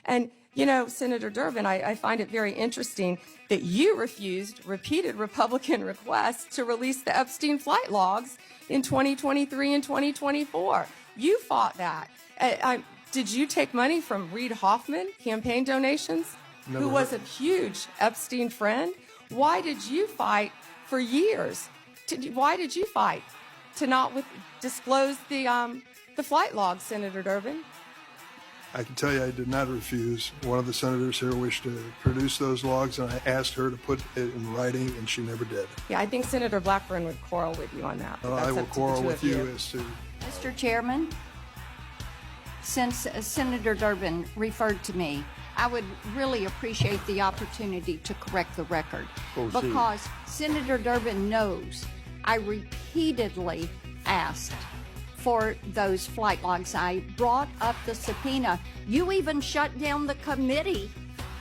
And, you know, Senator Durbin, I find it very interesting that you refused repeated Republican requests to release the Epstein flight logs in 2023 and 2024. You fought that. Did you take money from Reid Hoffman, campaign donations, who was a huge Epstein friend? Why did you fight for years? Why did you fight to not disclose the flight logs, Senator Durbin? I can tell you I did not refuse. One of the senators here wished to produce those logs, and I asked her to put it in writing, and she never did. Yeah, I think Senator Blackburn would quarrel with you on that. I will quarrel with you as to... Mr. Chairman, since Senator Durbin referred to me, I would really appreciate the opportunity to correct the record. Because Senator Durbin knows I repeatedly asked for those flight logs. I brought up the subpoena. You even shut down the committee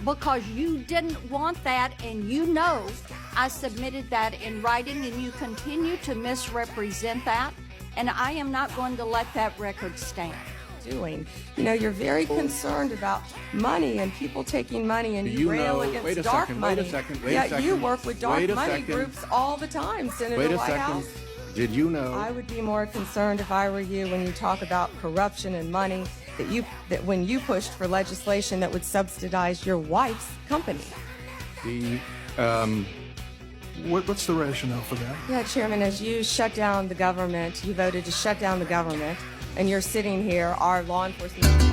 because you didn't want that, and you know I submitted that in writing, and you continue to misrepresent that, and I am not going to let that record stand. You know, you're very concerned about money and people taking money, and you rail against dark money. Wait a second. You work with dark money groups all the time, Senator Whitehouse. Did you know? I would be more concerned if I were you when you talk about corruption and money that when you pushed for legislation that would subsidize your wife's company. What's the rationale for that? Yeah, Chairman, as you shut down the government, you voted to shut down the government, and you're sitting here, our law enforcement...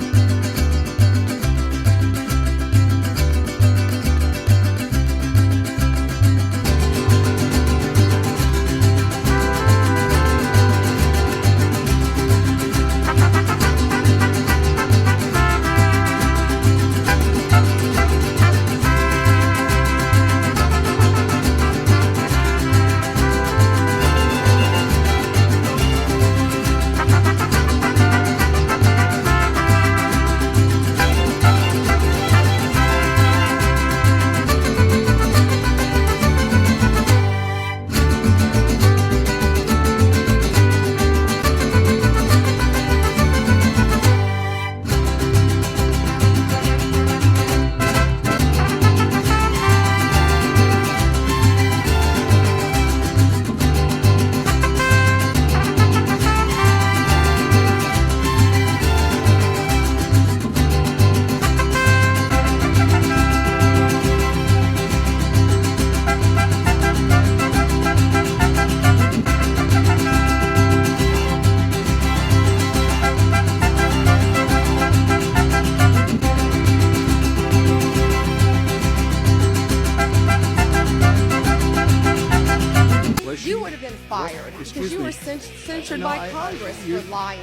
You would have been fired because you were censured by Congress for lying.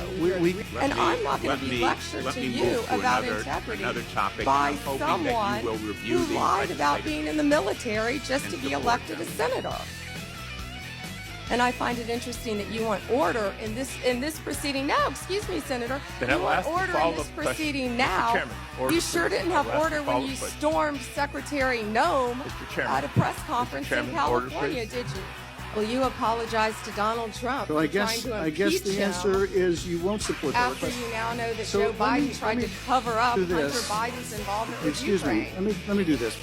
And I'm not going to be lectured to you about integrity by someone who lied about being in the military just to be elected a senator. And I find it interesting that you want order in this proceeding now. Excuse me, Senator. You want order in this proceeding now. You sure didn't have order when you stormed Secretary Noem at a press conference in California, did you? Well, you apologized to Donald Trump So I for trying guess to I guess impeach the him answer is you won't support that. after you now know that So Joe let Biden me- tried let to me cover up do Hunter this. Biden's involvement with Excuse Ukraine. me. Let me do this.